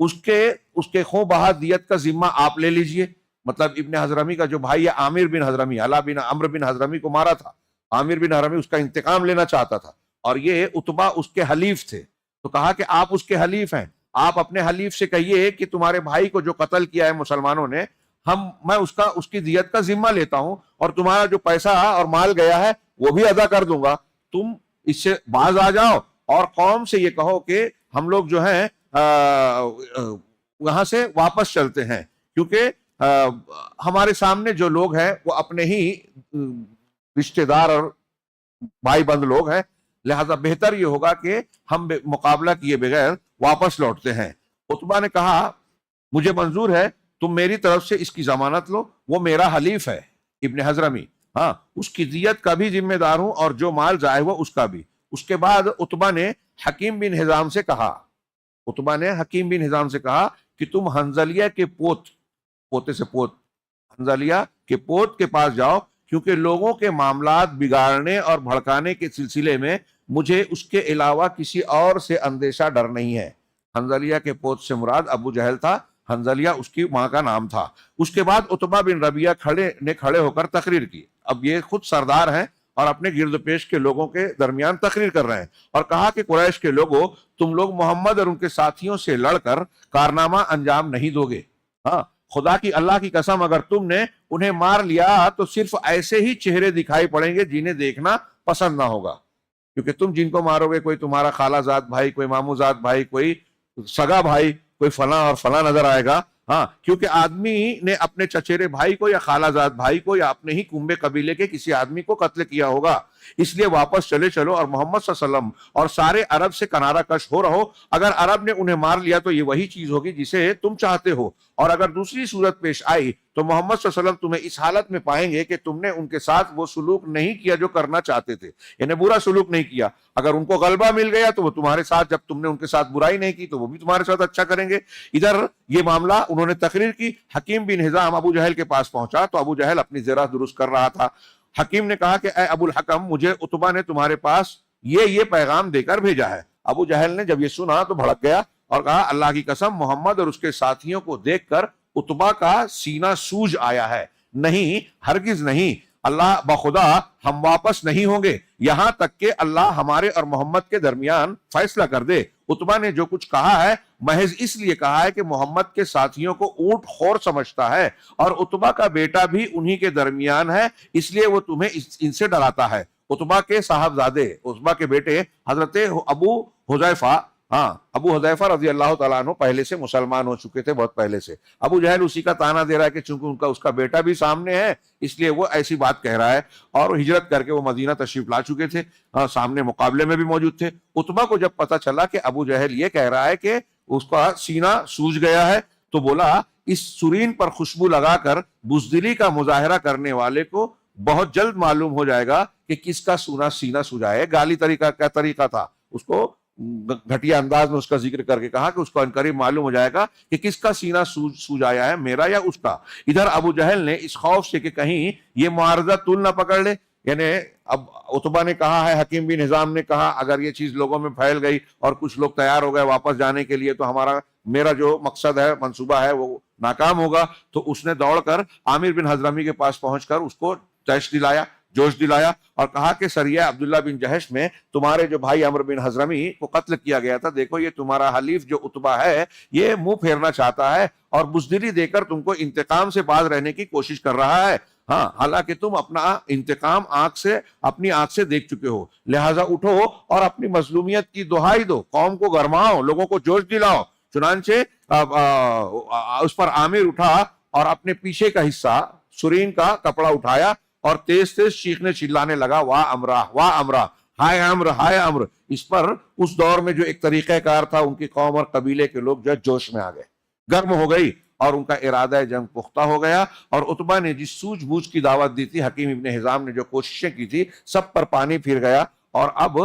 اس کے خوں بہا دیت کا ذمہ آپ لے لیجئے۔ مطلب ابن حضرمی کا جو بھائی ہے عامر بن حضرمی، علا بن عمرو بن حضرمی کو مارا تھا، عامر بن حضرمی اس کا انتقام لینا چاہتا تھا، اور یہ عتبہ اس کے حلیف تھے۔ تو کہا کہ آپ اس کے حلیف ہیں، آپ اپنے حلیف سے کہیے کہ تمہارے بھائی کو جو قتل کیا ہے مسلمانوں نے، میں اس کی دیت کا ذمہ لیتا ہوں، اور تمہارا جو پیسہ اور مال گیا ہے وہ بھی ادا کر دوں گا، تم اس سے باز آ جاؤ اور قوم سے یہ کہو کہ ہم لوگ جو ہیں وہاں سے واپس چلتے ہیں، کیونکہ ہمارے سامنے جو لوگ ہیں وہ اپنے ہی رشتہ دار اور بھائی بند لوگ ہیں، لہذا بہتر یہ ہوگا کہ ہم مقابلہ کیے بغیر واپس لوٹتے ہیں۔ عتبہ نے کہا مجھے منظور ہے، تم میری طرف سے اس کی ضمانت لو، وہ میرا حلیف ہے ابن حضرمی، ہاں اس کی دیت کا بھی ذمہ دار ہوں اور جو مال ضائع ہوا اس کا بھی۔ اس کے بعد عتبہ نے حکیم بن حزام سے کہا، کہ تم حنظلیہ کے پوتے سے حنظلیہ کے پوت کے پاس جاؤ، کیونکہ لوگوں کے معاملات بگاڑنے اور بھڑکانے کے سلسلے میں مجھے اس کے علاوہ کسی اور سے اندیشہ ڈر نہیں ہے۔ حنظلیہ کے پوت سے مراد ابو جہل تھا، حنظلیہ اس کی ماں کا نام تھا۔ اس کے بعد عتبہ بن ربیعہ کھڑے ہو کر تقریر کی، اب یہ خود سردار ہیں اور اپنے گرد پیش کے لوگوں کے درمیان تقریر کر رہے ہیں، اور کہا کہ قریش کے لوگوں، تم لوگ محمد اور ان کے ساتھیوں سے لڑ کر کارنامہ انجام نہیں دو گے، ہاں خدا کی اللہ کی قسم اگر تم نے انہیں مار لیا تو صرف ایسے ہی چہرے دکھائی پڑیں گے جنہیں دیکھنا پسند نہ ہوگا، کیونکہ تم جن کو مارو گے کوئی تمہارا خالہ زاد بھائی، کوئی مامو زاد بھائی، کوئی سگا بھائی، کوئی فلاں اور فلاں نظر آئے گا، ہاں کیونکہ آدمی نے اپنے چچیرے بھائی کو یا خالہ زاد بھائی کو یا اپنے ہی کنبے قبیلے کے کسی آدمی کو قتل کیا ہوگا، اس لیے واپس چلو اور محمد صلی اللہ علیہ وسلم اور سارے عرب سے کنارہ کش ہو رہو۔ اگر عرب نے انہیں مار لیا تو یہ وہی چیز ہوگی جسے تم چاہتے ہو، اور اگر دوسری صورت پیش آئی تو محمد صلی اللہ علیہ وسلم تمہیں اس حالت میں پائیں گے کہ تم نے ان کے ساتھ وہ سلوک نہیں کیا جو کرنا چاہتے تھے، یعنی برا سلوک نہیں کیا۔ اگر ان کو غلبہ مل گیا تو وہ تمہارے ساتھ، جب تم نے ان کے ساتھ برائی نہیں کی تو وہ بھی تمہارے ساتھ اچھا کریں گے۔ ادھر یہ معاملہ انہوں نے تقریر کی، حکیم بن حزام ابو جہل کے پاس پہنچا تو ابو جہل اپنی زرہ درست کر رہا تھا۔ حکیم نے کہا کہ اے ابو الحکم، مجھے عتبہ نے تمہارے پاس یہ پیغام دے کر بھیجا ہے۔ ابو جہل نے جب یہ سنا تو بھڑک گیا اور کہا اللہ کی قسم، محمد اور اس کے ساتھیوں کو دیکھ کر عتبہ کا سینہ سوج آیا ہے، نہیں ہرگز نہیں، اللہ بخدا ہم واپس نہیں ہوں گے یہاں تک کہ اللہ ہمارے اور محمد کے درمیان فیصلہ کر دے۔ عتبہ نے جو کچھ کہا ہے محض اس لیے کہا ہے کہ محمد کے ساتھیوں کو اونٹ خور سمجھتا ہے، اور عتبہ کا بیٹا بھی انہی کے درمیان ہے، اس لیے وہ تمہیں ان سے ڈراتا ہے۔ عتبہ کے صاحبزادے، عتبہ کے بیٹے حضرت ابو حذیفہ، ابو حذیفہ رضی اللہ تعالیٰ عنہ پہلے سے مسلمان ہو چکے تھے، بہت پہلے سے۔ ابو جہل اسی کا تانا دے رہا ہے کہ چونکہ اس کا بیٹا بھی سامنے ہے اس لیے وہ ایسی بات کہہ رہا ہے، اور ہجرت کر کے وہ مدینہ تشریف لا چکے تھے، سامنے مقابلے میں بھی موجود تھے۔ عتبہ کو جب پتہ چلا کہ ابو جہل یہ کہہ رہا ہے کہ اس کا سینہ سوج گیا ہے تو بولا اس سرین پر خوشبو لگا کر بزدلی کا مظاہرہ کرنے والے کو بہت جلد معلوم ہو جائے گا کہ کس کا سینہ سوجا ہے۔ گالی طریقہ تھا، اس کو گھٹیا انداز میں اس کا ذکر کر کے کہا کہ اس کو عنقریب معلوم ہو جائے گا کہ کس کا سینہ سوج آیا ہے، میرا یا اس کا۔ ادھر ابو جہل نے اس خوف سے کہ کہیں یہ معارضہ طول نہ پکڑ لے، یعنی اب عتبہ نے کہا ہے، حکیم بن حزام نے کہا اگر یہ چیز لوگوں میں پھیل گئی اور کچھ لوگ تیار ہو گئے واپس جانے کے لیے تو میرا جو مقصد ہے، منصوبہ ہے، وہ ناکام ہوگا۔ تو اس نے دوڑ کر عامر بن حضرمی کے پاس پہنچ کر اس کو جوش دلایا اور کہا کہ سریہ عبداللہ بن جہش میں تمہارے جو بھائی عمرو بن حضرمی کو قتل کیا گیا تھا، دیکھو یہ تمہارا حلیف جو عتبہ ہے یہ منہ پھیرنا چاہتا ہے اور بزدلی دے کر تم کو انتقام سے باز رہنے کی کوشش کر رہا ہے، حالانکہ تم اپنا انتقام اپنی آنکھ سے دیکھ چکے ہو، لہٰذا اٹھو اور اپنی مظلومیت کی دہائی دو، قوم کو گرماؤ، لوگوں کو جوش دلاؤ۔ چنانچہ اس پر عامر اٹھا اور اپنے پیچھے کا حصہ سرین کا کپڑا اٹھایا اور تیز چیخنے چلانے لگا، واہ امرا، واہ امرا، ہائے امر، ہائے امر۔ اس پر اس دور میں جو ایک طریقہ کار تھا، ان کی قوم اور قبیلے کے لوگ جو جوش میں آ گئے، گرم ہو گئی اور ان کا ارادہ جنگ پختہ ہو گیا، اور عتبہ نے جس سوجھ بوجھ کی دعوت دی تھی، حکیم ابن حزام نے جو کوششیں کی تھی، سب پر پانی پھر گیا اور اب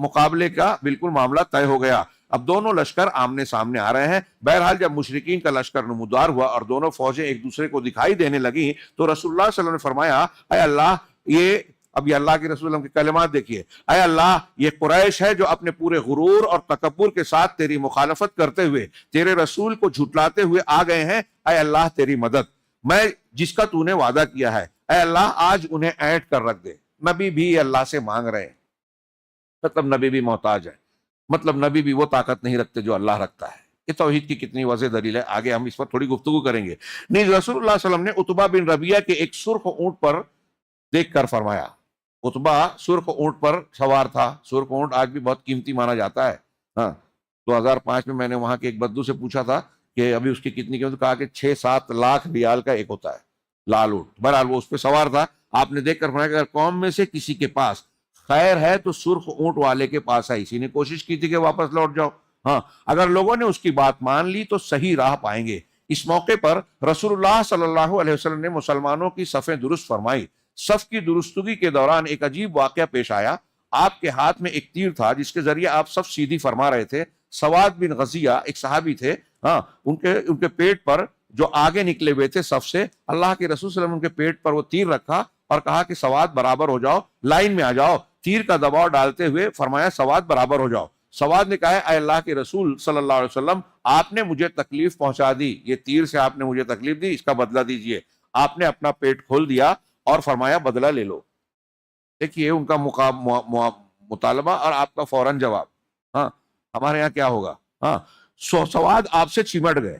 مقابلے کا بالکل معاملہ طے ہو گیا۔ اب دونوں لشکر آمنے سامنے آ رہے ہیں۔ بہرحال جب مشرکین کا لشکر نمودار ہوا اور دونوں فوجیں ایک دوسرے کو دکھائی دینے لگیں تو رسول اللہ صلی اللہ علیہ وسلم نے فرمایا، اے اللہ، اب یہ اللہ کے رسول کے کلمات دیکھیے، اے اللہ، یہ قریش ہے جو اپنے پورے غرور اور تکبر کے ساتھ تیری مخالفت کرتے ہوئے تیرے رسول کو جھٹلاتے ہوئے آ گئے ہیں، اے اللہ تیری مدد، میں جس کا تو نے وعدہ کیا ہے، اے اللہ آج انہیں اینٹ کر رکھ دے۔ نبی بھی اللہ سے مانگ رہے ہیں، مطلب نبی بھی محتاج ہے، مطلب نبی بھی وہ طاقت نہیں رکھتے جو اللہ رکھتا ہے۔ یہ توحید کی کتنی واضح دلیل ہے، آگے ہم اس پر تھوڑی گفتگو کریں گے۔ نہیں، رسول اللہ صلی اللہ علیہ وسلم نے عتبہ بن ربیعہ کے ایک سرخ اونٹ پر دیکھ کر فرمایا، عتبہ سرخ اونٹ پر سوار تھا، سرخ اونٹ آج بھی بہت قیمتی مانا جاتا ہے۔ ہاں، 2005 میں نے وہاں کے ایک بدو سے پوچھا تھا کہ ابھی اس کی کتنی قیمت، کہا کہ 6-7 لاکھ ریال کا ایک ہوتا ہے لال اونٹ۔ بہرحال وہ اس پہ سوار تھا، آپ نے دیکھ کر فرمایا کہ اگر قوم میں سے کسی کے پاس خیر ہے تو سرخ اونٹ والے کے پاس ہے، اسی نے کوشش کی تھی کہ واپس لوٹ جاؤ۔ ہاں، اگر لوگوں نے اس کی بات مان لی تو صحیح راہ پائیں گے۔ اس موقع پر رسول اللہ صلی اللہ علیہ وسلم نے مسلمانوں کی صفیں درست فرمائی۔ صف کی درستگی کے دوران ایک عجیب واقعہ پیش آیا۔ آپ کے ہاتھ میں ایک تیر تھا جس کے ذریعے آپ صف سیدھی فرما رہے تھے۔ سواد بن غزیہ ایک صحابی تھے، ہاں، ان کے پیٹ پر جو آگے نکلے ہوئے تھے صف سے، اللہ کے رسول صلی اللہ علیہ وسلم ان کے پیٹ پر وہ تیر رکھا اور کہا کہ سواد برابر ہو جاؤ، لائن میں آ جاؤ۔ تیر کا دباؤ ڈالتے ہوئے فرمایا سواد برابر ہو جاؤ۔ سواد نے کہا اے اللہ کے رسول صلی اللہ علیہ وسلم، آپ نے مجھے تکلیف پہنچا دی، یہ تیر سے آپ نے مجھے تکلیف دی، اس کا بدلہ دیجئے۔ آپ نے اپنا پیٹ کھول دیا اور فرمایا بدلہ لے لو۔ دیکھیے ان کا مطالبہ اور آپ کا فوراً جواب۔ ہاں، ہمارے یہاں کیا ہوگا؟ ہاں، سواد آپ سے چمٹ گئے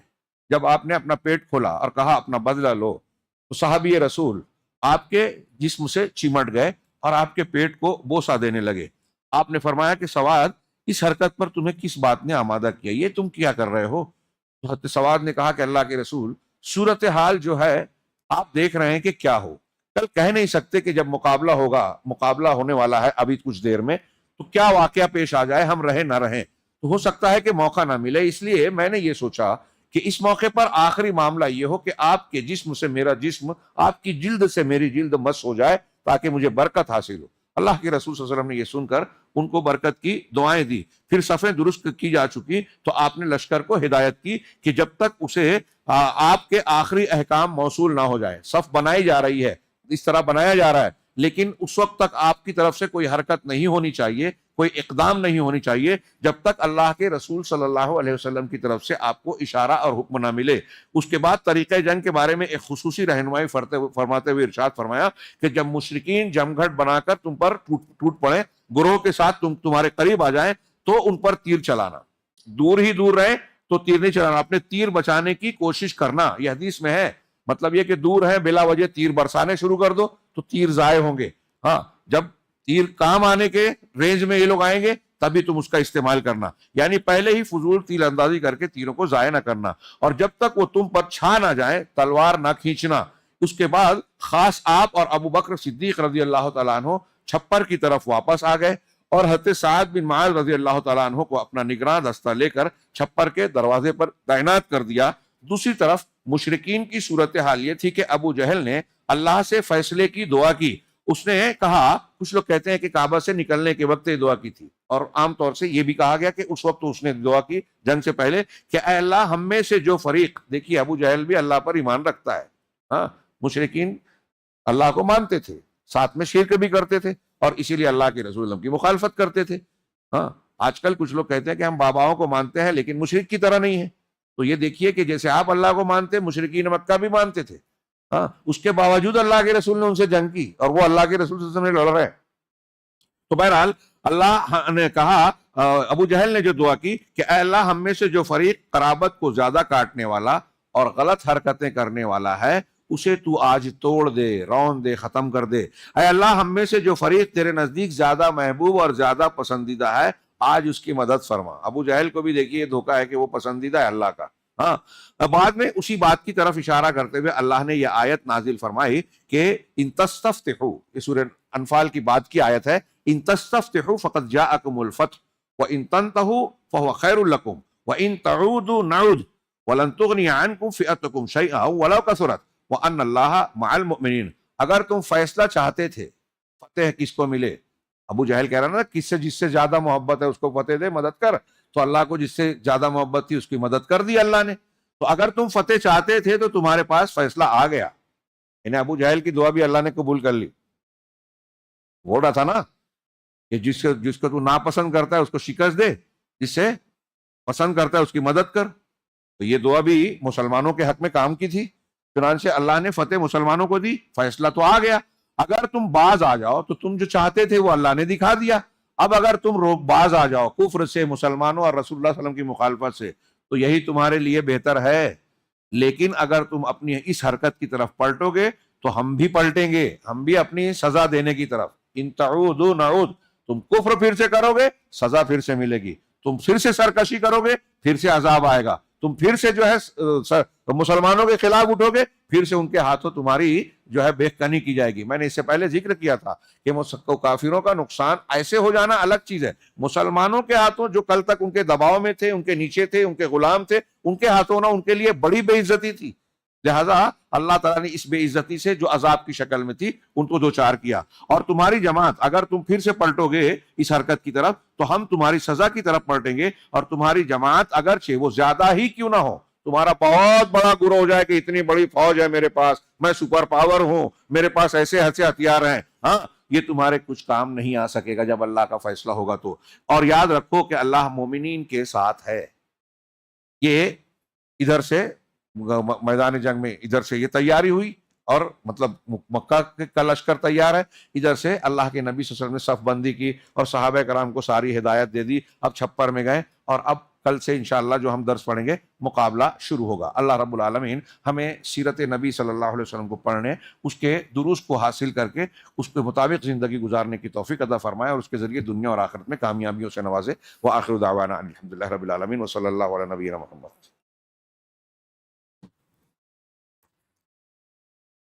جب آپ نے اپنا پیٹ کھولا اور کہا اپنا بدلہ لو، تو صحابی رسول آپ کے جسم سے چمٹ گئے اور آپ کے پیٹ کو بوسہ دینے لگے۔ آپ نے فرمایا کہ سواد، اس حرکت پر تمہیں کس بات نے آمادہ کیا، یہ تم کیا کر رہے ہو؟ تو حضرت سواد نے کہا کہ اللہ کے رسول، صورتحال جو ہے آپ دیکھ رہے ہیں کہ کیا ہو، کل کہہ نہیں سکتے کہ جب مقابلہ ہوگا، مقابلہ ہونے والا ہے ابھی کچھ دیر میں، تو کیا واقعہ پیش آ جائے، ہم رہیں نہ رہیں، تو ہو سکتا ہے کہ موقع نہ ملے۔ اس لیے میں نے یہ سوچا کہ اس موقع پر آخری معاملہ یہ ہو کہ آپ کے جسم سے میرا جسم، آپ کی جلد سے میری جلد مس ہو جائے تاکہ مجھے برکت حاصل ہو۔ اللہ کے رسول صلی اللہ علیہ وسلم نے یہ سن کر ان کو برکت کی دعائیں دی۔ پھر صفیں درست کی جا چکی تو آپ نے لشکر کو ہدایت کی کہ جب تک اسے آپ کے آخری احکام موصول نہ ہو جائے، صف بنائی جا رہی ہے، اس طرح بنایا جا رہا ہے، لیکن اس وقت تک آپ کی طرف سے کوئی حرکت نہیں ہونی چاہیے، کوئی اقدام نہیں ہونی چاہیے جب تک اللہ کے رسول صلی اللہ علیہ وسلم کی طرف سے آپ کو اشارہ اور حکم نہ ملے۔ اس کے بعد طریقہ جنگ کے بارے میں ایک خصوصی رہنمائی فرماتے ہوئے ارشاد فرمایا کہ جب مشرکین جمگھٹ بنا کر تم پر ٹوٹ پڑے، گروہ کے ساتھ تمہارے قریب آ جائیں تو ان پر تیر چلانا، دور ہی دور رہے تو تیر نہیں چلانا، اپنے تیر بچانے کی کوشش کرنا۔ یہ حدیث میں ہے، مطلب یہ کہ دور ہے بلا وجہ تیر برسانے شروع کر دو تو تیر ضائع ہوں گے۔ ہاں، جب تیر کام آنے کے رینج میں یہ لوگ آئیں گے تبھی تم اس کا استعمال کرنا، یعنی پہلے ہی فضول تیر اندازی کر کے تیروں کو ضائع نہ کرنا، اور جب تک وہ تم پر چھا نہ جائیں تلوار نہ کھینچنا۔ اس کے بعد خاص آپ اور ابو بکر صدیق رضی اللہ تعالیٰ عنہ چھپر کی طرف واپس آ گئے اور حضرت سعد بن معاذ رضی اللہ تعالیٰ عنہ کو اپنا نگراں دستہ لے کر چھپر کے دروازے پر تعینات کر دیا۔ دوسری طرف مشرکین کی صورتحال یہ تھی کہ ابو جہل نے اللہ سے فیصلے کی دعا کی۔ اس نے کہا، کچھ لوگ کہتے ہیں کہ کعبہ سے نکلنے کے وقت یہ دعا کی تھی، اور عام طور سے یہ بھی کہا گیا کہ اس وقت اس نے دعا کی جنگ سے پہلے کہ اے اللہ ہم میں سے جو فریق، دیکھیے ابو جہل بھی اللہ پر ایمان رکھتا ہے، ہاں، مشرکین اللہ کو مانتے تھے، ساتھ میں شرک بھی کرتے تھے اور اسی لیے اللہ کے رسول کی مخالفت کرتے تھے۔ ہاں، آج کل کچھ لوگ کہتے ہیں کہ ہم باباؤں کو مانتے ہیں لیکن مشرک کی طرح نہیں ہے۔ تو یہ دیکھیے کہ جیسے آپ اللہ کو مانتے، مشرکین مکہ بھی مانتے تھے، ہاں، اس کے باوجود اللہ کے رسول نے ان سے جنگ کی اور وہ اللہ کے رسول صلی اللہ علیہ وسلم نے لڑ رہے ہیں۔ تو بہرحال اللہ نے کہا، ابو جہل نے جو دعا کی کہ اے اللہ ہم میں سے جو فریق قرابت کو زیادہ کاٹنے والا اور غلط حرکتیں کرنے والا ہے اسے تو آج توڑ دے، رون دے، ختم کر دے۔ اے اللہ ہم میں سے جو فریق تیرے نزدیک زیادہ محبوب اور زیادہ پسندیدہ ہے آج اس کی مدد فرما۔ ابو جہل کو بھی دیکھیے دھوکہ ہے کہ وہ پسندیدہ ہے اللہ کا۔ ہاں، بعد میں اسی بات کی طرف اشارہ کرتے ہوئے اللہ نے یہ آیت نازل فرمائی کہ ان تستفتحوا، یہ سورہ انفال کی بات کی آیت ہے، ان تستفتحوا فقد جاءکم الفتح وان تنتهوا فهو خیر لکم وان تعودوا نعود ولن تغنی عنکم فئتکم شیئا ولو کثرت وان اللہ مع المؤمنین۔ اگر تم فیصلہ چاہتے تھے فتح کس کو ملے، ابو جہل کہہ رہا نا کس سے جس سے زیادہ محبت ہے اس کو فتح دے، مدد کر، تو اللہ کو جس سے زیادہ محبت تھی اس کی مدد کر دی اللہ نے۔ تو اگر تم فتح چاہتے تھے تو تمہارے پاس فیصلہ آ گیا، یعنی ابو جہل کی دعا بھی اللہ نے قبول کر لی۔ بول رہا تھا نا کہ جس کو تو ناپسند کرتا ہے اس کو شکست دے، جس سے پسند کرتا ہے اس کی مدد کر۔ تو یہ دعا بھی مسلمانوں کے حق میں کام کی تھی، چنانچہ اللہ نے فتح مسلمانوں کو دی، فیصلہ تو آ گیا۔ اگر تم باز آ جاؤ تو تم جو چاہتے تھے وہ اللہ نے دکھا دیا۔ اب اگر تم باز آ جاؤ کفر سے، مسلمانوں اور رسول اللہ صلی اللہ علیہ وسلم کی مخالفت سے، تو یہی تمہارے لیے بہتر ہے، لیکن اگر تم اپنی اس حرکت کی طرف پلٹو گے تو ہم بھی پلٹیں گے، ہم بھی اپنی سزا دینے کی طرف. ان تعودوا نعود، تم کفر پھر سے کرو گے سزا پھر سے ملے گی، تم پھر سے سرکشی کرو گے پھر سے عذاب آئے گا، تم پھر سے جو ہے مسلمانوں کے خلاف اٹھو گے پھر سے ان کے ہاتھوں تمہاری جو ہے بےکنی کی جائے گی. میں نے اس سے پہلے ذکر کیا تھا کہ کافروں کا نقصان ایسے ہو جانا الگ چیز ہے، مسلمانوں کے ہاتھوں جو کل تک ان کے دباؤ میں تھے، ان کے نیچے تھے، ان کے غلام تھے، ان کے ہاتھوں نہ ان کے لیے بڑی بے عزتی تھی. لہذا اللہ تعالیٰ نے اس بے عزتی سے جو عذاب کی شکل میں تھی ان کو دوچار کیا. اور تمہاری جماعت اگر تم پھر سے پلٹو گے اس حرکت کی طرف تو ہم تمہاری سزا کی طرف پلٹیں گے، اور تمہاری جماعت اگرچہ وہ زیادہ ہی کیوں نہ ہو، تمہارا بہت بڑا گروہ ہو جائے کہ اتنی بڑی فوج ہے میرے پاس، میں سپر پاور ہوں، میرے پاس ایسے ایسے ہتھیار ہیں، ہاں یہ تمہارے کچھ کام نہیں آ سکے گا جب اللہ کا فیصلہ ہوگا تو. اور یاد رکھو کہ اللہ مومنین کے ساتھ ہے. یہ ادھر سے میدان جنگ میں ادھر سے یہ تیاری ہوئی، اور مطلب مکہ کا لشکر تیار ہے، ادھر سے اللہ کے نبی صلی اللہ علیہ وسلم نے صف بندی کی اور صحابہ کرام کو ساری ہدایت دے دی. اب چھپر میں گئے، اور اب کل سے انشاءاللہ جو ہم درس پڑھیں گے مقابلہ شروع ہوگا. اللہ رب العالمین ہمیں سیرت نبی صلی اللہ علیہ وسلم کو پڑھنے، اس کے دروس کو حاصل کر کے اس کے مطابق زندگی گزارنے کی توفیق عطا فرمائے، اور اس کے ذریعے دنیا اور آخرت میں کامیابیوں سے نوازے. وآخر دعوانا ان الحمدللہ رب العالمین وصلی اللہ علی نبینا محمد.